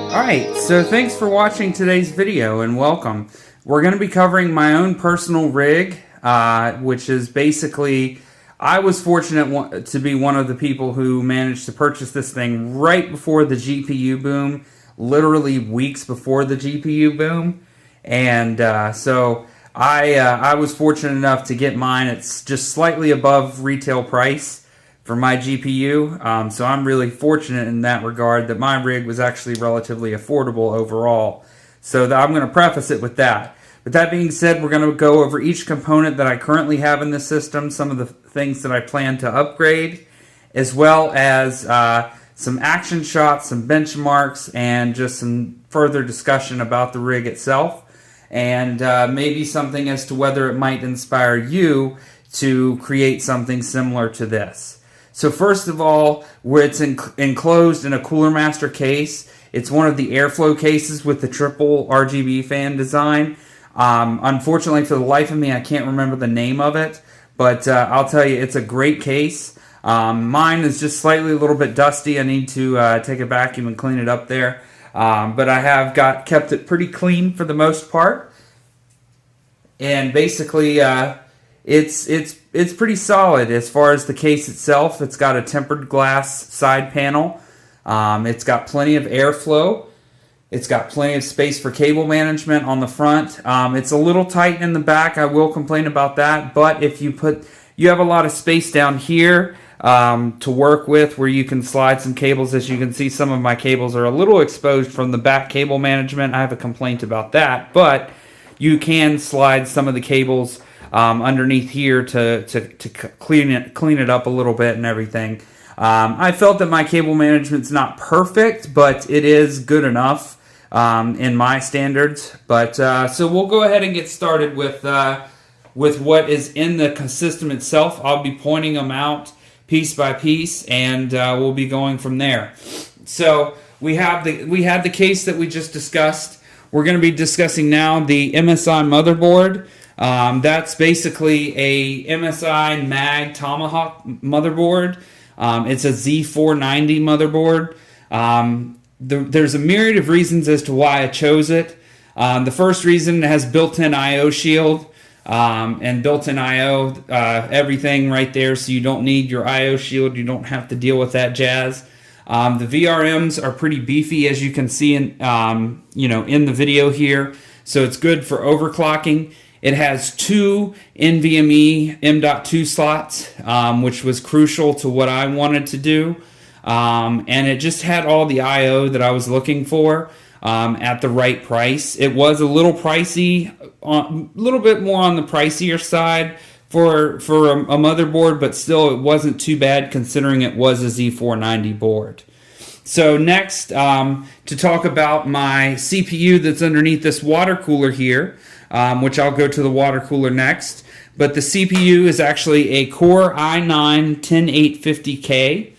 Alright, so thanks for watching today's video and welcome. We're going to be covering my own personal rig, which is basically, I was fortunate to be one of the people who managed to purchase this thing right before the GPU boom, literally weeks before the GPU boom, and so I was fortunate enough to get mine. It's just slightly above retail price for my GPU, so I'm really fortunate in that regard that my rig was actually relatively affordable overall. So I'm going to preface it with that. With that being said, we're going to go over each component that I currently have in the system, some of the things that I plan to upgrade, as well as some action shots, some benchmarks, and just some further discussion about the rig itself, and maybe something as to whether it might inspire you to create something similar to this. So first of all, where it's enclosed in a Cooler Master case, it's one of the airflow cases with the triple RGB fan design. Unfortunately, for the life of me, I can't remember the name of it, but I'll tell you, it's a great case. Mine is just slightly a little bit dusty. I need to take a vacuum and clean it up there, but I have kept it pretty clean for the most part, and basically it's pretty solid as far as the case itself. It's got a tempered glass side panel. It's got plenty of airflow. It's got plenty of space for cable management on the front. It's a little tight in the back. I will complain about that. But if you have a lot of space down here to work with, where you can slide some cables. As you can see, some of my cables are a little exposed from the back cable management. I have a complaint about that. But you can slide some of the cables underneath here to clean it up a little bit and everything. I felt that my cable management's not perfect, but it is good enough in my standards. But so we'll go ahead and get started with what is in the system itself. I'll be pointing them out piece by piece, and we'll be going from there. So we had the case that we just discussed. We're going to be discussing now the MSI motherboard. That's basically a MSI Mag Tomahawk motherboard. It's a Z490 motherboard. There's a myriad of reasons as to why I chose it. The first reason, it has built-in I/O shield and built-in I/O everything right there, so you don't need your I/O shield. You don't have to deal with that jazz. The VRMs are pretty beefy, as you can see in the video here. So it's good for overclocking. It has two NVMe M.2 slots, which was crucial to what I wanted to do. And it just had all the I/O that I was looking for at the right price. It was a little pricey, a little bit more on the pricier side for a motherboard, but still it wasn't too bad considering it was a Z490 board. So next, to talk about my CPU that's underneath this water cooler here, which I'll go to the water cooler next. But the CPU is actually a Core i9-10850K.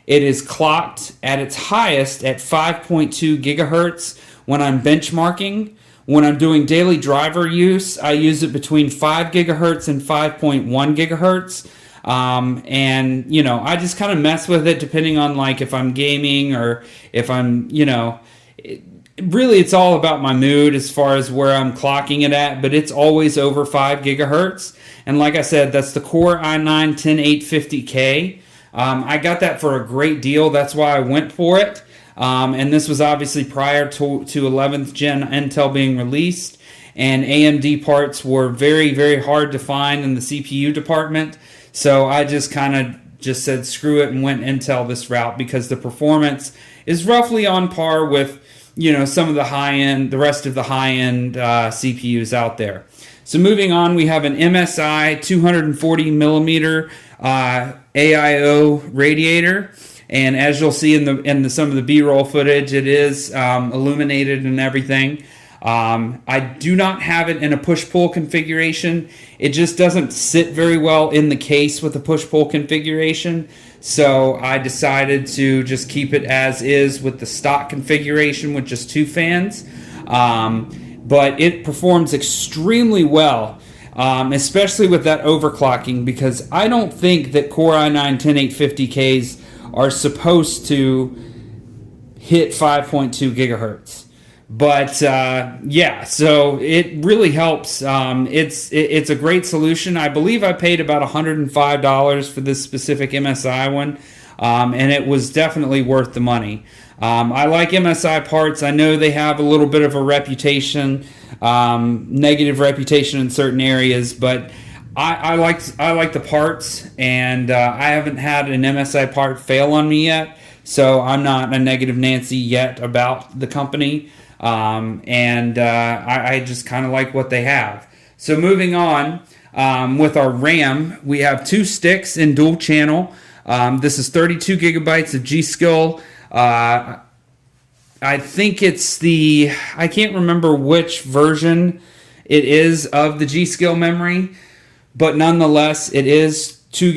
It is clocked at its highest at 5.2 gigahertz when I'm benchmarking. When I'm doing daily driver use, I use it between 5 gigahertz and 5.1 gigahertz. And, I just kind of mess with it depending on, like, if I'm gaming or if I'm, really, it's all about my mood as far as where I'm clocking it at, but it's always over 5 gigahertz. And like I said, that's the Core i9-10850K. I got that for a great deal. That's why I went for it. And this was obviously prior to 11th gen Intel being released. And AMD parts were very, very hard to find in the CPU department. So I just said screw it and went Intel this route because the performance is roughly on par with some of the rest of the high-end CPUs out there. So moving on, we have an MSI 240 millimeter AIO radiator, and as you'll see in some of the B-roll footage, it is illuminated and everything. I do not have it in a push-pull configuration. It just doesn't sit very well in the case with a push-pull configuration. So I decided to just keep it as is with the stock configuration with just 2 fans. But it performs extremely well, especially with that overclocking, because I don't think that Core i9-10850Ks are supposed to hit 5.2 gigahertz. But yeah, so it really helps. It's a great solution. I believe I paid about $105 for this specific MSI one, and it was definitely worth the money. I like MSI parts. I know they have a little bit of a reputation, negative reputation in certain areas, but I like the parts, and I haven't had an MSI part fail on me yet, so I'm not a negative Nancy yet about the company. I just kind of like what they have. So moving on, with our RAM, we have 2 sticks in dual channel. This is 32 gigabytes of G-Skill. I think it's I can't remember which version it is of the G-Skill memory, but nonetheless, it is 32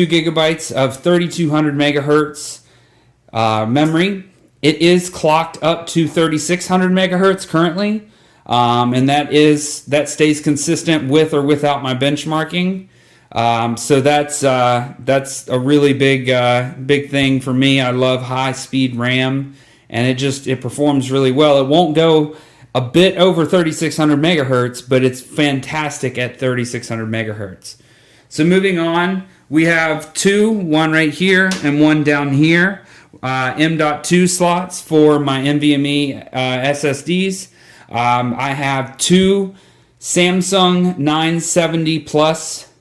gigabytes of 3200 megahertz memory. It is clocked up to 3600 megahertz currently, and that stays consistent with or without my benchmarking. So that's a really big thing for me. I love high speed RAM, and it performs really well. It won't go a bit over 3600 megahertz, but it's fantastic at 3600 megahertz. So moving on, we have one right here and one down here. M.2 slots for my NVMe SSDs. I have 2 Samsung 970 plus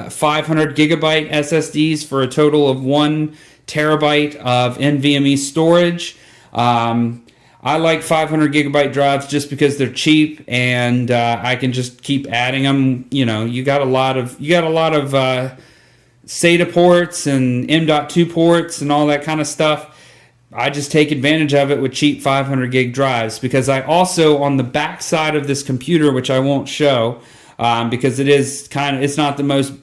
500 gigabyte SSDs for a total of 1 terabyte of NVMe storage. I like 500 gigabyte drives just because they're cheap, and I can just keep adding them. You know, you got a lot of SATA ports and M.2 ports and all that kind of stuff. I just take advantage of it with cheap 500 gig drives, because I also, on the back side of this computer, which I won't show because it's not the most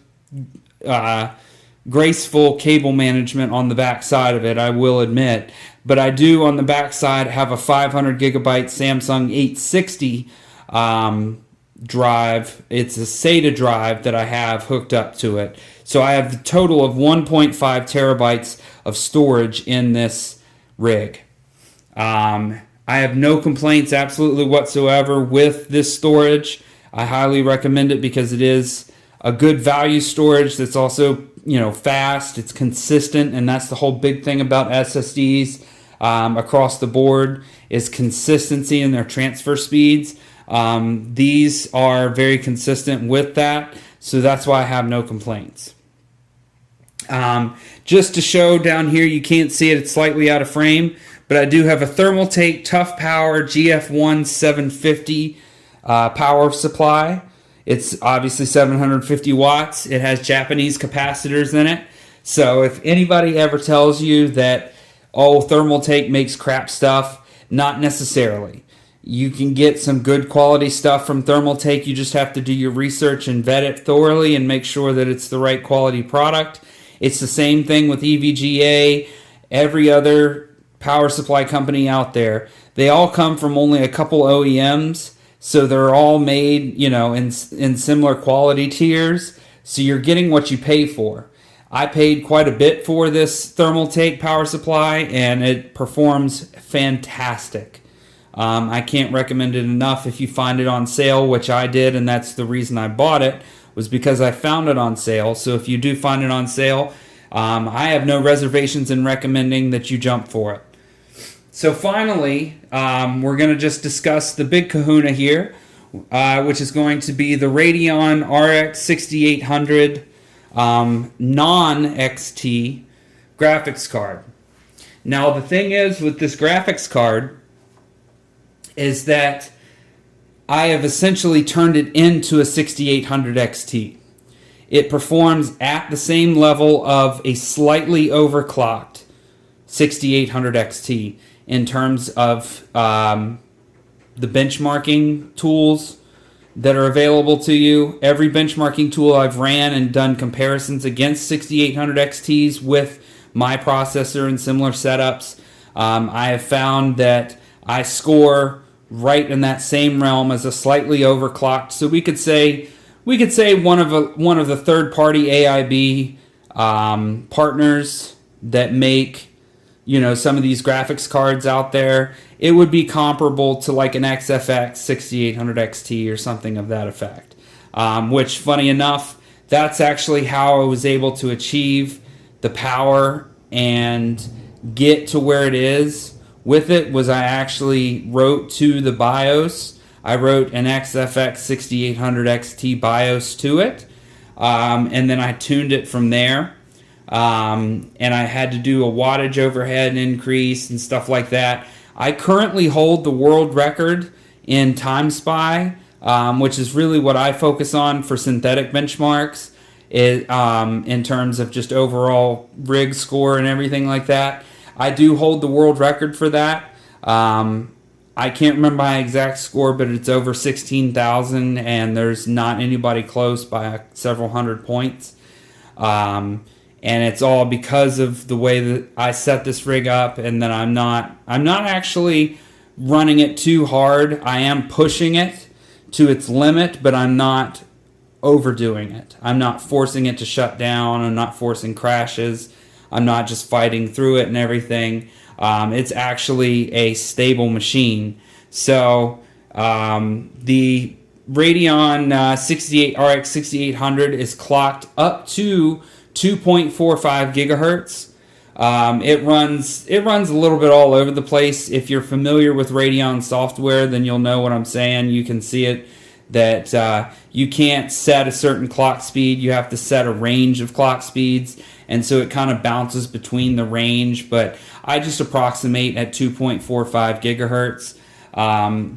graceful cable management on the back side of it, I will admit, but I do on the back side have a 500 gigabyte Samsung 860 drive. It's a SATA drive that I have hooked up to it. So I have a total of 1.5 terabytes of storage in this rig. I have no complaints absolutely whatsoever with this storage. I highly recommend it because it is a good value storage that's also, fast, it's consistent, and that's the whole big thing about SSDs across the board is consistency in their transfer speeds. These are very consistent with that, so that's why I have no complaints. Just to show down here, you can't see it, it's slightly out of frame, but I do have a Thermaltake Tough Power GF1 750 power supply. It's obviously 750 watts. It has Japanese capacitors in it. So if anybody ever tells you that, Thermaltake makes crap stuff, not necessarily. You can get some good quality stuff from Thermaltake. You just have to do your research and vet it thoroughly and make sure that it's the right quality product. It's the same thing with EVGA, every other power supply company out there. They all come from only a couple OEMs, so they're all made, in similar quality tiers. So you're getting what you pay for. I paid quite a bit for this Thermaltake power supply, and it performs fantastic. I can't recommend it enough. If you find it on sale, which I did, and that's the reason I bought it, was because I found it on sale. So if you do find it on sale, I have no reservations in recommending that you jump for it. So finally, we're going to just discuss the big kahuna here, which is going to be the Radeon RX 6800 non-XT graphics card. Now the thing is with this graphics card is that I have essentially turned it into a 6800 XT. It performs at the same level of a slightly overclocked 6800 XT in terms of the benchmarking tools that are available to you. Every benchmarking tool I've ran and done comparisons against 6800 XTs with my processor and similar setups, I have found that I score right in that same realm as a slightly overclocked. So we could say one of the third-party AIB partners that make you know, some of these graphics cards out there, it would be comparable to like an XFX 6800 XT or something of that effect. Which, funny enough, that's actually how I was able to achieve the power and get to where it is with it, was I actually wrote to the BIOS. I wrote an XFX 6800 XT BIOS to it, and then I tuned it from there. And I had to do a wattage overhead increase and stuff like that. I currently hold the world record in TimeSpy, which is really what I focus on for synthetic benchmarks, in terms of just overall rig score and everything like that. I do hold the world record for that. I can't remember my exact score, but it's over 16,000, and there's not anybody close by several hundred points. And it's all because of the way that I set this rig up, and that I'm not actually running it too hard. I am pushing it to its limit, but I'm not overdoing it. I'm not forcing it to shut down. I'm not forcing crashes. I'm not just fighting through it and everything. It's actually a stable machine. So the Radeon RX 6800 is clocked up to 2.45 gigahertz. It runs a little bit all over the place. If you're familiar with Radeon software, then you'll know what I'm saying. You can see it, that you can't set a certain clock speed. You have to set a range of clock speeds, and so it kind of bounces between the range, but I just approximate at 2.45 gigahertz.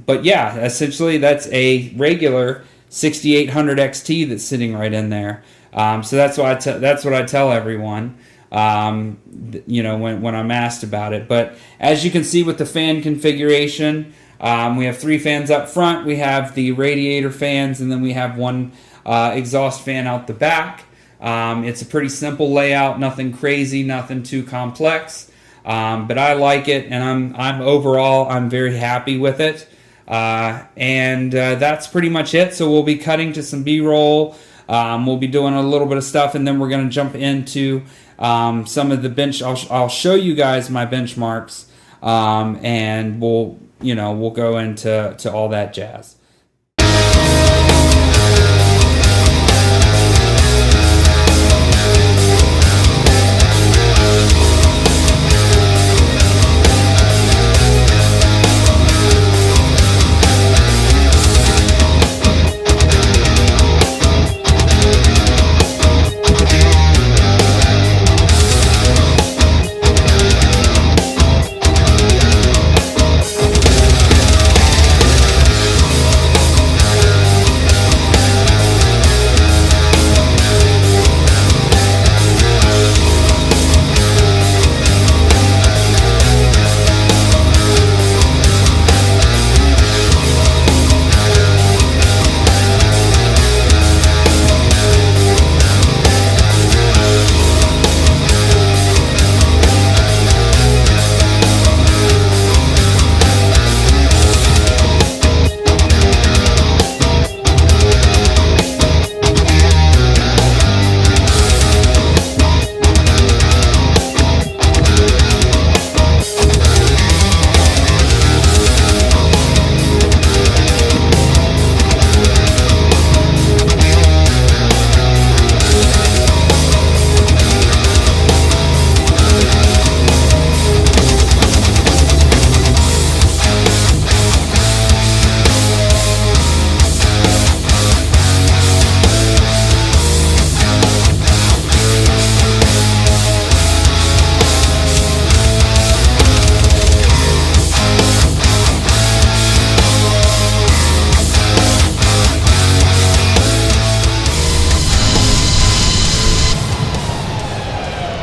But yeah, essentially that's a regular 6800 XT that's sitting right in there. So that's what I tell everyone, you know, when I'm asked about it. But as you can see with the fan configuration, we have 3 fans up front, we have the radiator fans, and then we have one exhaust fan out the back. It's a pretty simple layout, nothing crazy, nothing too complex, but I like it, and I'm overall very happy with it. And that's pretty much it. So we'll be cutting to some B-roll. We'll be doing a little bit of stuff, and then we're going to jump into some of the I'll show you guys my benchmarks, and we'll go into all that jazz.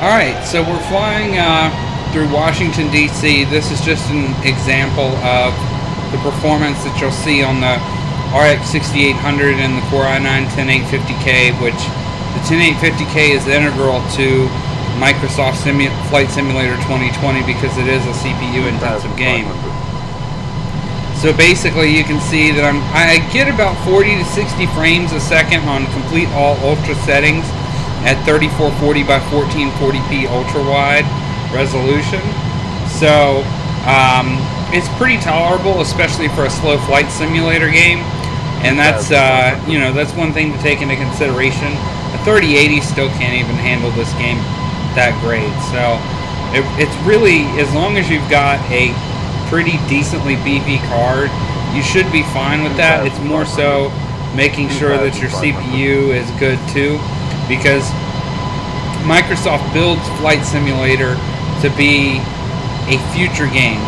Alright, so we're flying through Washington, D.C. This is just an example of the performance that you'll see on the RX 6800 and the Core i9 10850K, which the 10850K is integral to Microsoft Flight Simulator 2020 because it is a CPU-intensive game. So basically you can see that I get about 40 to 60 frames a second on complete all ultra settings at 3440 by 1440p ultra wide resolution. So it's pretty tolerable, especially for a slow flight simulator game. And that's that's one thing to take into consideration. A 3080 still can't even handle this game that great. So it's really, as long as you've got a pretty decently beefy card, you should be fine with that. It's more so making sure that your CPU is good too, because Microsoft builds Flight Simulator to be a future game.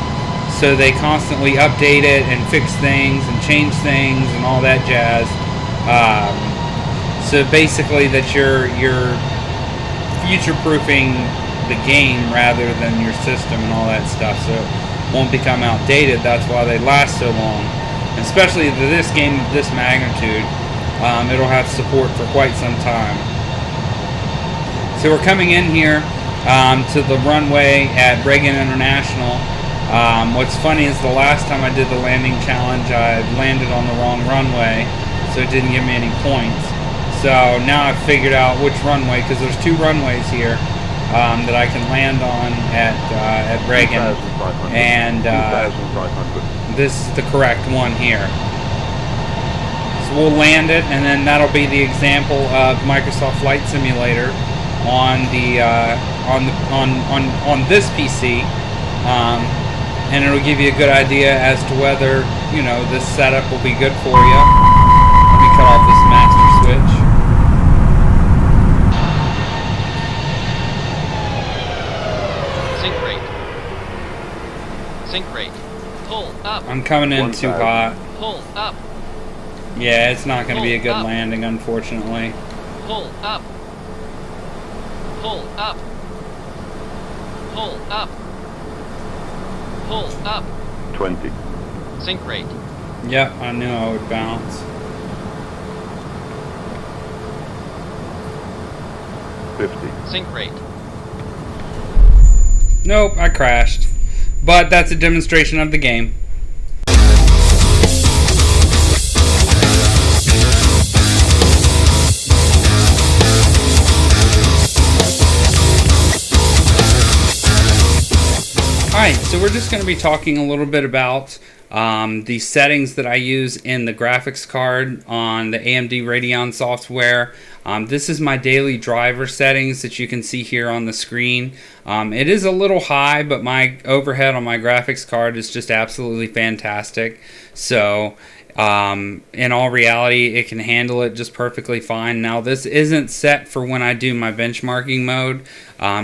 So they constantly update it and fix things and change things and all that jazz. So basically that you're future-proofing the game rather than your system and all that stuff, so it won't become outdated. That's why they last so long. Especially this game of this magnitude, it'll have support for quite some time. So we're coming in here to the runway at Reagan International. What's funny is the last time I did the landing challenge, I landed on the wrong runway, so it didn't give me any points. So now I've figured out which runway, because there's 2 runways here that I can land on at Reagan, and this is the correct one here. So we'll land it, and then that'll be the example of Microsoft Flight Simulator on the on this PC. And it'll give you a good idea as to whether, this setup will be good for you. Let me cut off this master switch. Sync rate. Sync rate. Pull up. I'm coming in too hot. Pull up. Yeah, it's not going to be a good landing, unfortunately. Pull up. Pull up. Pull up. Pull up. 20. Sync rate. Yep, I knew I would bounce. 50. Sync rate. Nope, I crashed. But that's a demonstration of the game. Alright, so we're just going to be talking a little bit about the settings that I use in the graphics card on the AMD Radeon software. This is my daily driver settings that you can see here on the screen. It is a little high, but my overhead on my graphics card is just absolutely fantastic. So in all reality, it can handle it just perfectly fine. Now, this isn't set for when I do my benchmarking mode,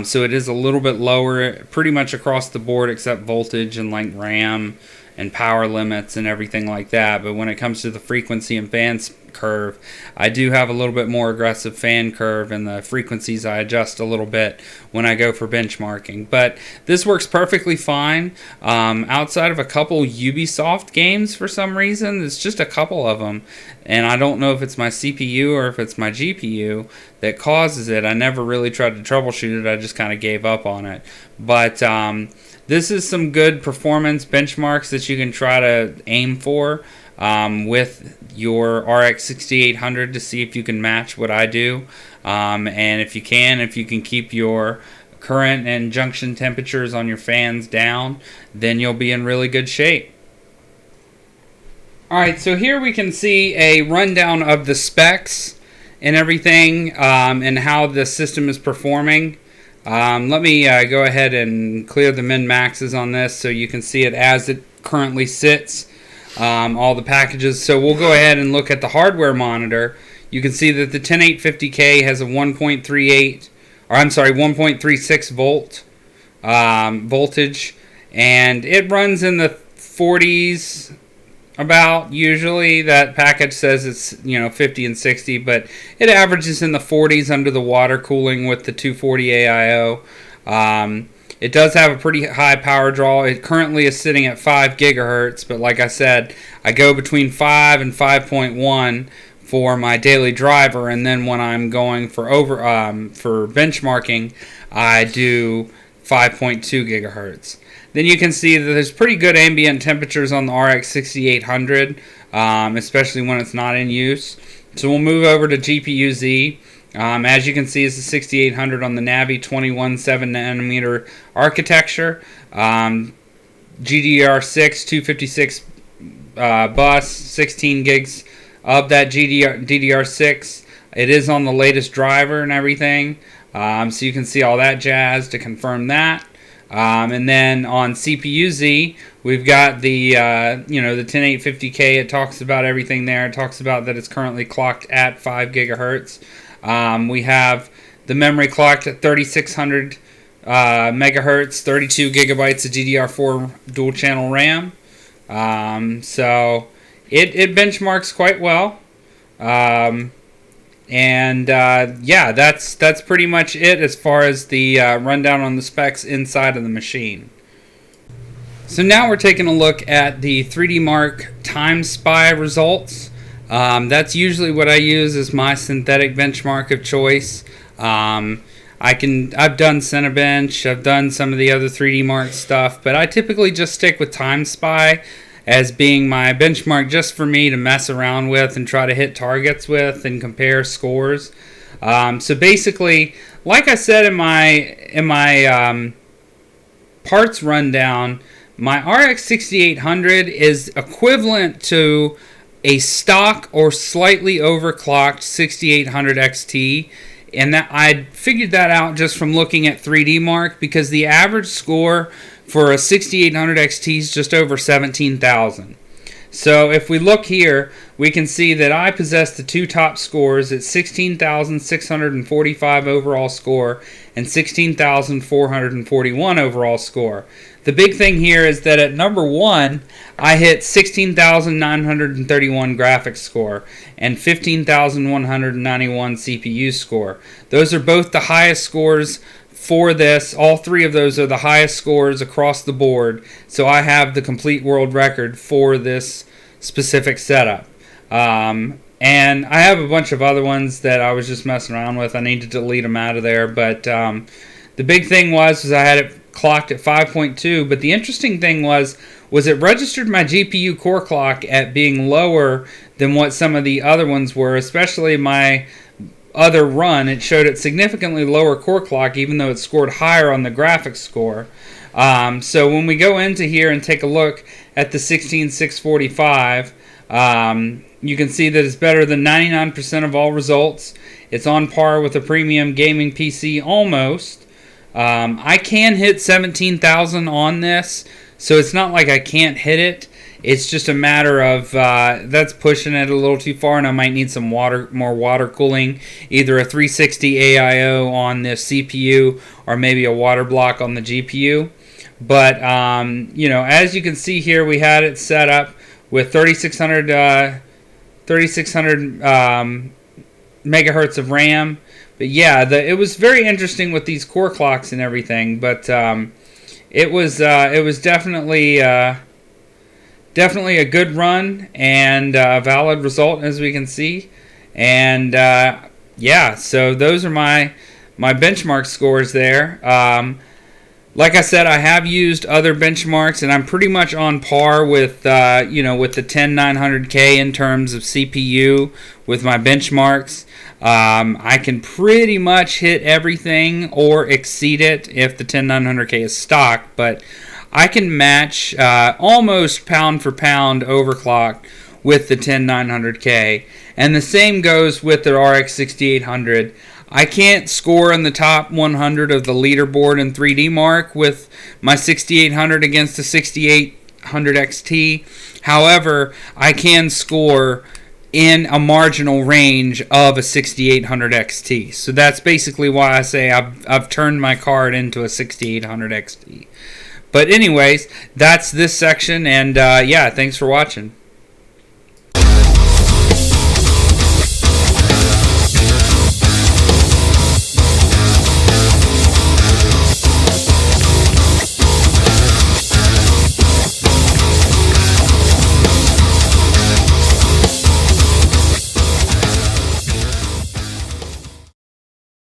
so it is a little bit lower pretty much across the board except voltage and like RAM and power limits and everything like that. But when it comes to the frequency and fan curve, I do have a little bit more aggressive fan curve, and the frequencies I adjust a little bit when I go for benchmarking. But this works perfectly fine outside of a couple Ubisoft games for some reason. It's just a couple of them, and I don't know if it's my CPU or if it's my GPU that causes it. I never really tried to troubleshoot it. I just kind of gave up on it. But this is some good performance benchmarks that you can try to aim for with your RX 6800 to see if you can match what I do. And if you can keep your current and junction temperatures on your fans down, then you'll be in really good shape. Alright, so here we can see a rundown of the specs and everything, and how the system is performing. Let me go ahead and clear the min-maxes on this so you can see it as it currently sits, all the packages. So we'll go ahead and look at the hardware monitor. You can see that the 10850K has a 1.36 volt voltage, and it runs in the 40s about. Usually that package says it's 50 and 60, but it averages in the 40s under the water cooling with the 240 AIO. It does have a pretty high power draw. It currently is sitting at 5 gigahertz, but like I said, I go between 5 and 5.1 for my daily driver, and then when I'm going for benchmarking, I do 5.2 gigahertz. Then you can see that there's pretty good ambient temperatures on the RX 6800, especially when it's not in use. So we'll move over to GPU-Z. As you can see, it's a 6800 on the Navi 21 7nm architecture. GDDR6 256 bus, 16 gigs of that DDR6. It is on the latest driver and everything, so you can see all that jazz to confirm that. And then on CPU-Z, we've got the the 10850K. It talks about everything there. It talks about that it's currently clocked at 5 gigahertz. We have the memory clocked at 3600 megahertz, 32 gigabytes of DDR4 dual channel RAM. So it benchmarks quite well. Yeah, that's pretty much it as far as the rundown on the specs inside of the machine. So now we're taking a look at the 3D Mark TimeSpy results. That's usually what I use as my synthetic benchmark of choice. I've done Cinebench, I've done some of the other 3D Mark stuff, but I typically just stick with TimeSpy as being my benchmark just for me to mess around with and try to hit targets with and compare scores. So basically, like I said in my parts rundown, my RX 6800 is equivalent to a stock or slightly overclocked 6800 XT, and that I figured that out just from looking at 3D Mark, because the average score for a 6800 XT is just over 17,000. So if we look here, we can see that I possess the two top scores at 16,645 overall score and 16,441 overall score. The big thing here is that at number 1, I hit 16,931 graphics score and 15,191 CPU score. Those are both the highest scores for this. All three of those are the highest scores across the board, so I have the complete world record for this specific setup. And I have a bunch of other ones that I was just messing around with. I need to delete them out of there, but the big thing was I had it clocked at 5.2, but the interesting thing was it registered my GPU core clock at being lower than what some of the other ones were, especially my other run. It showed it significantly lower core clock, even though it scored higher on the graphics score. So when we go into here and take a look at the 16645, you can see that it's better than 99% of all results. It's on par with a premium gaming PC almost. I can hit 17,000 on this, so it's not like I can't hit it. It's just a matter of that's pushing it a little too far, and I might need some more water cooling, either a 360 AIO on the CPU or maybe a water block on the GPU. But as you can see here, we had it set up with 3600 megahertz of RAM. But yeah, it was very interesting with these core clocks and everything. But it was definitely a good run and a valid result, as we can see. And yeah, so those are my benchmark scores there. Like I said, I have used other benchmarks, and I'm pretty much on par with with the 10900K in terms of CPU with my benchmarks. I can pretty much hit everything or exceed it if the 10900K is stock, but I can match almost pound for pound overclock with the 10900K, and the same goes with the RX 6800. I can't score in the top 100 of the leaderboard in 3D Mark with my 6800 against the 6800 XT. However, I can score in a marginal range of a 6800 XT. So that's basically why I say I've turned my card into a 6800 XT. But anyways, that's this section, and yeah, thanks for watching.